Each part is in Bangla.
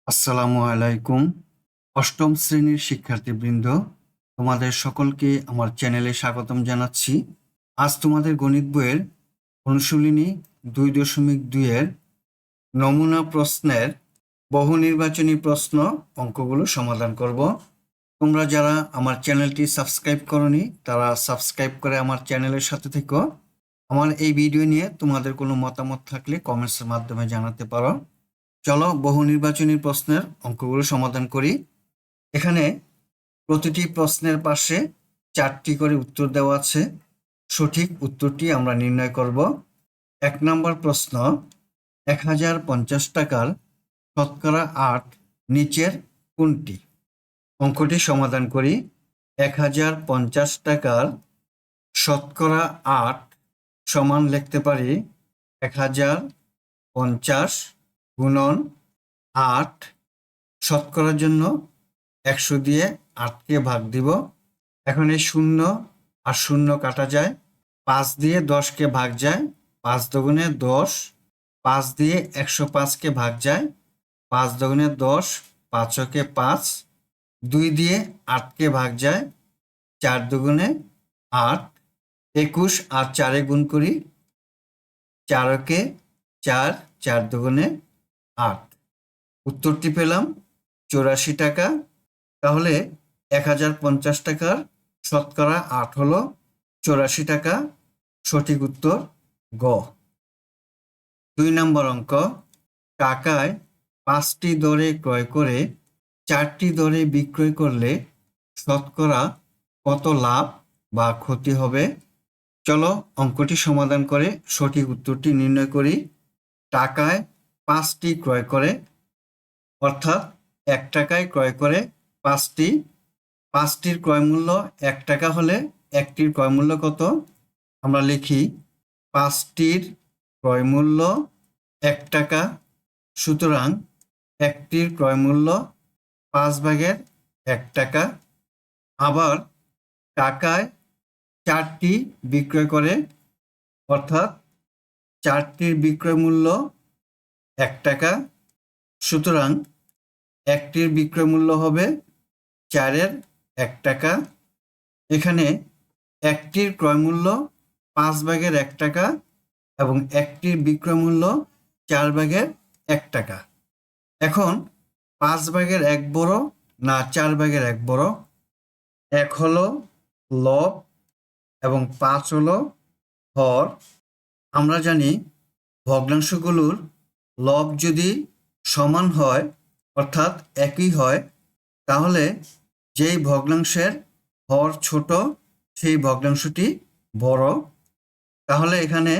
আসসালামু আলাইকুম। অষ্টম শ্রেণীর শিক্ষার্থীবৃন্দ, তোমাদের সকলকে আমার চ্যানেলে স্বাগতম জানাচ্ছি। আজ তোমাদের গণিত বইয়ের অনুশীলনী 2.2 এর নমুনা প্রশ্নের বহু নির্বাচনী প্রশ্ন অঙ্কগুলো সমাধান করব। তোমরা যারা আমার চ্যানেলটি সাবস্ক্রাইব করনি তারা সাবস্ক্রাইব করে আমার চ্যানেলের সাথে থেকো। আমার এই ভিডিও নিয়ে তোমাদের কোনো মতামত থাকলে কমেন্টসের মাধ্যমে জানাতে পারো। চলো বহু নির্বাচনী প্রশ্নের অঙ্কগুলো সমাধান করি। এখানে প্রতিটি প্রশ্নের পাশে 4টি করে উত্তর দেওয়া আছে। সঠিক উত্তরটি আমরা নির্ণয় করব। 1 নম্বর প্রশ্ন, 1050 টাকার শতকরা 8 নিচের কোনটি? অঙ্কটি সমাধান করি। 1050 টাকার শতকরা 8 সমান লিখতে পারি 1050 গুণন 8। শতকরার জন্য 100 দিয়ে 8কে ভাগ দিব। এখন এই 0 আর 0 কাটা যায়, 5 দিয়ে 10কে ভাগ যায়, 5 দুগুণে 10, 5 দিয়ে 105কে ভাগ যায়, 5 দুগুণে 10, 5 কে 5, 2 দিয়ে 8কে ভাগ যায়, 4 দুগুণে 8, 21 আর 4-এ গুণ করি, 4 কে 4, 4 দুগুণে 8। উত্তরটি পেলাম 84 টাকা। তাহলে 1050 টাকার শতকরা 8 হলো 84 টাকা। সঠিক উত্তর গ। 2 নম্বর অঙ্ক, টাকায় 5টি দরে ক্রয় করে 4টি দরে বিক্রয় করলে শতকরা কত লাভ বা ক্ষতি হবে? চলো অঙ্কটি সমাধান করে সঠিক উত্তরটি নির্ণয় করি। টাকায় 5টি ক্রয় করে, অর্থাৎ 1 টাকায় ক্রয় করে 5টি। 5টির ক্রয় মূল্য 1 টাকা হলে 1টির ক্রয় মূল্য কত? আমরা লিখি 5টির ক্রয় মূল্য 1 টাকা। সুতরাং 1টির ক্রয় মূল্য 5/1 টাকা। আবার টাকায় 4টি বিক্রয় করে, অর্থাৎ 4টির বিক্রয় মূল্য 1 টাকা। সুতরাং 1টির বিক্রয় মূল্য হবে 4-এর 1 টাকা। এখানে 1টির ক্রয় মূল্য 5/1 টাকা এবং 1টির বিক্রয় মূল্য 4/1 টাকা। এখন 5/1 বড় না 4/1 বড়? 1 হলো লব এবং 5 হলো হর। আমরা জানি ভগ্নাংশগুলোর লব যদি সমান হয়, অর্থাৎ একই হয়, তাহলে যেই ভগ্নাংশের হর ছোট সেই ভগ্নাংশটি বড়। তাহলে এখানে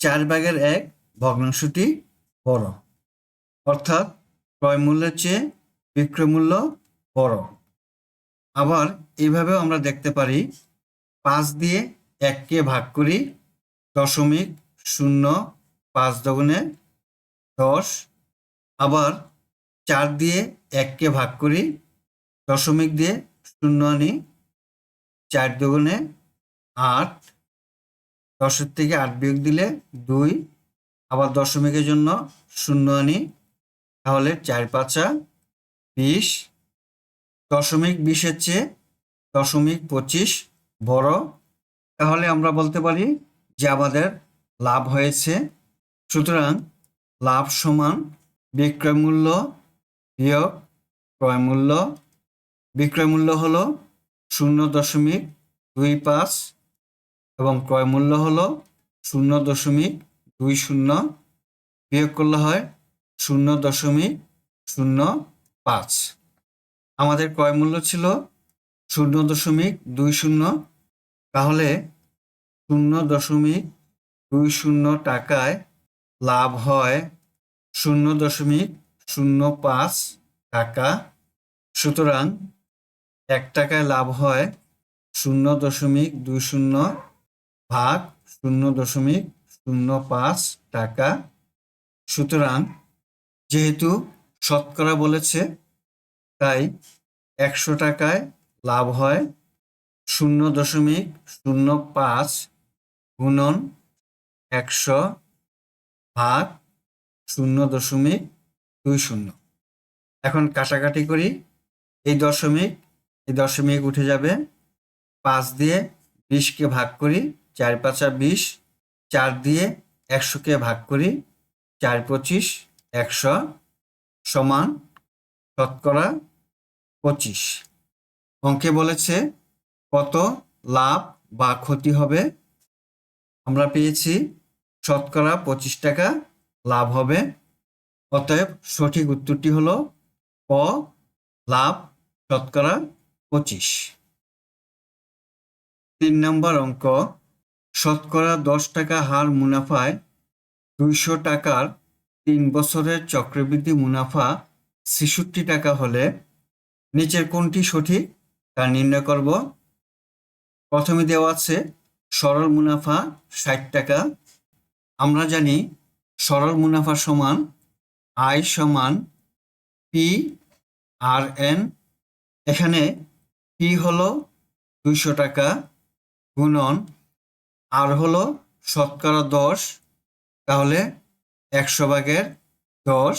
4/1 ভগ্নাংশটি বড়, অর্থাৎ ক্রয় মূল্যের চেয়ে বিক্রয় মূল্য বড়। আবার এইভাবেও আমরা দেখতে পারি, 5 দিয়ে 1কে ভাগ করি, 0.0, 5 দুগুণে 10। আবার 4 দিয়ে 1কে ভাগ করি, দশমিক দিয়ে 0 আনি, 4 দুগুণে 8, 10-এর থেকে 8 বিয়োগ দিলে 2। আবার দশমিকের জন্য 0 আনি, তাহলে 4×5 = 20। 0.20-এর চেয়ে 0.25 বড়। তাহলে আমরা বলতে পারি যে আমাদের লাভ হয়েছে। সুতরাং লাভ সমান বিক্রয় মূল্য বিয়োগ ক্রয় মূল্য। বিক্রয় মূল্য হলো 0.25 এবং ক্রয় মূল্য হলো 0.20। বিয়োগ করলে হয় 0.05। আমাদের ক্রয় মূল্য ছিল 0.20। তাহলে 0.20 টাকায় লাভ হয় 0.05 টাকা। সুতরাং 1 টাকায় লাভ হয় 0.20 ভাগ 0.05 টাকা। সুতরাং যেহেতু শতকরা বলেছে, তাই 100 টাকায় লাভ হয় 0.05 গুণন 100 ভাগ 0.20। এখন কাটাকাটি করি। এই দশমিক উঠে যাবে। 5 দিয়ে 20কে ভাগ করি, 4 5 20। 4 দিয়ে 100কে ভাগ করি, 4 25 100 সমান শতকরা 25। অঙ্কে বলেছে কত লাভ বা ক্ষতি হবে। আমরা পেয়েছি শতকরা 25 টাকা লাভ হবে। অতএব সঠিক উত্তরটি হলো ক, লাভ শতকরা 25। 3 নম্বর অঙ্ক, শতকরা 10 টাকা হার মুনাফায় 200 টাকার 3 বছরের চক্রবৃদ্ধি মুনাফা 66 টাকা হলে নিচের কোনটি সঠিক তা নির্ণয় করব। প্রথমে দেওয়া আছে সরল মুনাফা 60 টাকা। আমরা জানি সরল মুনাফা সমান আই সমান পি আর এন। এখানে পি হলো 200 টাকা গুণন আর হলো শতকরা 10, তাহলে 100/10,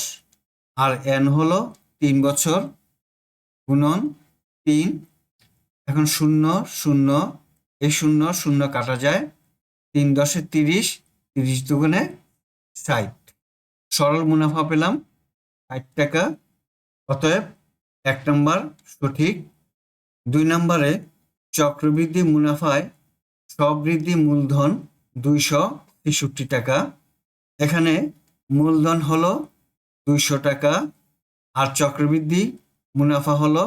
আর এন হলো 3 বছর গুণন 3। এখন 0 0, এই 0 0 কাটা যায়, 3 10 30, 30 দুগুণে 60। সরল মুনাফা পেলাম 60 টাকা। অতএব 1 নম্বর সঠিক। 2 নম্বরে চক্রবৃদ্ধি মুনাফায় সবৃদ্ধি মূলধন 263 টাকা। এখানে মূলধন হলো 200 টাকা আর চক্রবৃদ্ধি মুনাফা হলো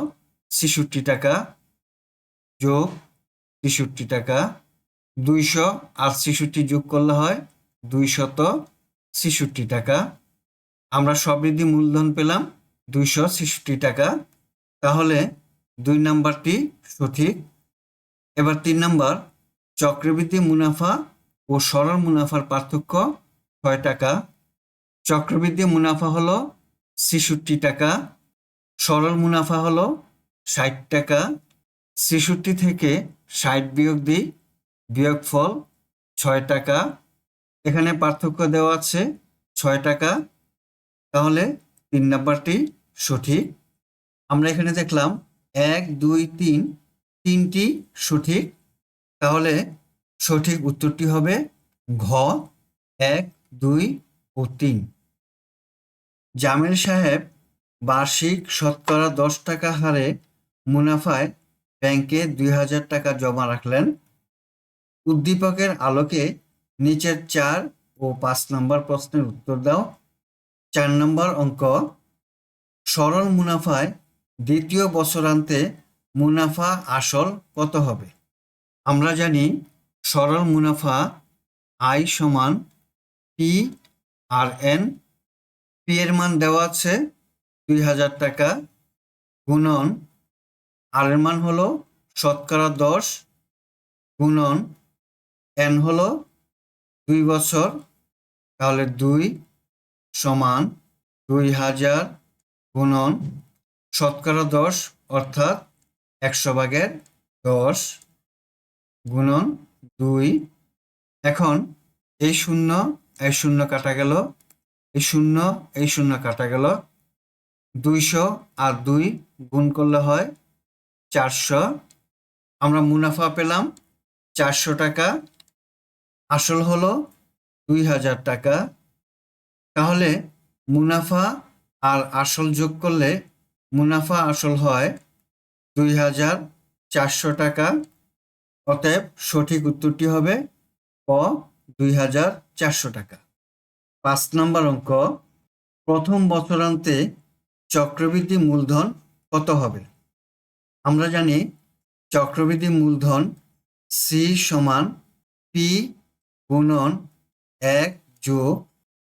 66 টাকা যোগ 63 টাকা। 200 আর 66 যোগ করলে হয় 266 টাকা। আমরা সবৃদ্ধি মূলধন পেলাম 266 টাকা, তাহলে 2 নম্বরটি সঠিক। এবার 3 নম্বর, চক্রবৃদ্ধি মুনাফা ও সরল মুনাফার পার্থক্য 6 টাকা। চক্রবৃদ্ধি মুনাফা হলো 66 টাকা, সরল মুনাফা হলো 60 টাকা। 66 থেকে 60 বিয়োগ দিই, বিয়োগফল 6 টাকা। এখানে পার্থক্য দেওয়া আছে 6 টাকা, তাহলে 3 নম্বরটি সঠিক। আমরা এখানে দেখলাম 1 2 3, 3টি সঠিক, তাহলে সঠিক উত্তরটি হবে ঘ, 1 2 ও 3। জামিল সাহেব বার্ষিক শতকরা 10 টাকা হারে মুনাফায় ব্যাংকে 2000 টাকা জমা রাখলেন। উদ্দীপকের আলোকে নিচের 4 ও 5 নম্বর প্রশ্নের উত্তর দাও। 4 নম্বর অঙ্ক, সরল মুনাফায় দ্বিতীয় বছরান্তে মুনাফা আসল কত হবে? আমরা জানি সরল মুনাফা আই সমান পি আর এন। পি এর মান দেওয়া আছে 2000 টাকা গুণন আর এর মান হলো শতকরা 10 গুণন এন হলো 2 বছর, তাহলে 2 সমান 2000 গুণন শতকরা 10 অর্থাৎ 100/10 গুণন 2। এখন এই 0 কাটা গেল, এই 0 কাটা গেল, 200 আর 2 গুণ করলে হয় 400। আমরা মুনাফা পেলাম 400 টাকা, আসল হলো 2000 টাকা। তাহলে মুনাফা আর আসল যোগ করলে মুনাফা আসল হয় 2400 টাকা। অতএব সঠিক উত্তরটি হবে ক, 2400 টাকা। 5 নম্বর অঙ্ক, প্রথম বছরান্তে চক্রবৃদ্ধি মূলধন কত হবে? আমরা জানি চক্রবৃদ্ধি মূলধন সি সমান পি গুণন 1 যোগ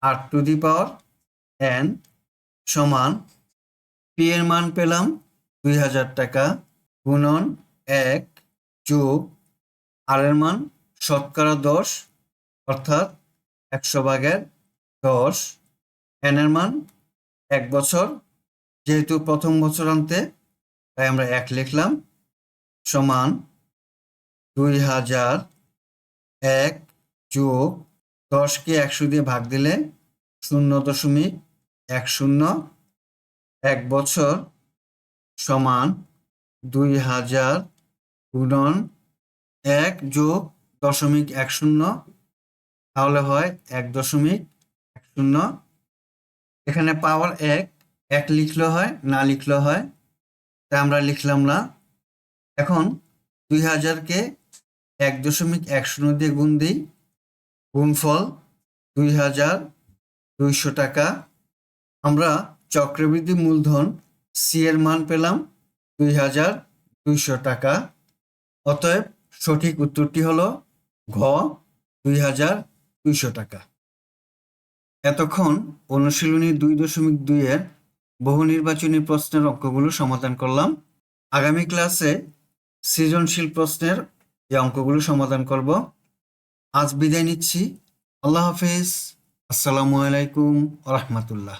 r⁴n সমান পি এর মান পেলাম 2000 টাকা গুণন 1 যোগ আর এর মান শতকরা 10 অর্থাৎ 100/10, এন এর মান 1 বছর, যেহেতু প্রথম বছরান্তে তাই আমরা 1 লিখলাম, সমান 2000 1 যোগ 10কে 100 দিয়ে ভাগ দিলে 0.10, এক বছর সমান 2000 গুণন 1 যোগ 0.10, তাহলে হয় 1.10। এখানে পাওয়ার 1 লিখলে হয়, না লিখলে হয়, তাই আমরা লিখলাম না। এখন 2000-কে 1.10 দিয়ে গুণ দিই, গুণফল 2200 টাকা। আমরা চক্রবৃদ্ধি মূলধন সি এর মান পেলাম 2200 টাকা। অতএব সঠিক উত্তরটি হলো ঘ, 2200 টাকা। এতক্ষণ অনুশীলনী 2.2-এর বহু নির্বাচনী প্রশ্নের অঙ্কগুলো সমাধান করলাম। আগামী ক্লাসে সৃজনশীল প্রশ্নের এই অঙ্কগুলো সমাধান করব। আজ বিদায় নিচ্ছি। আল্লাহ হাফেজ। আসসালামু আলাইকুম ওয়া রাহমাতুল্লাহ।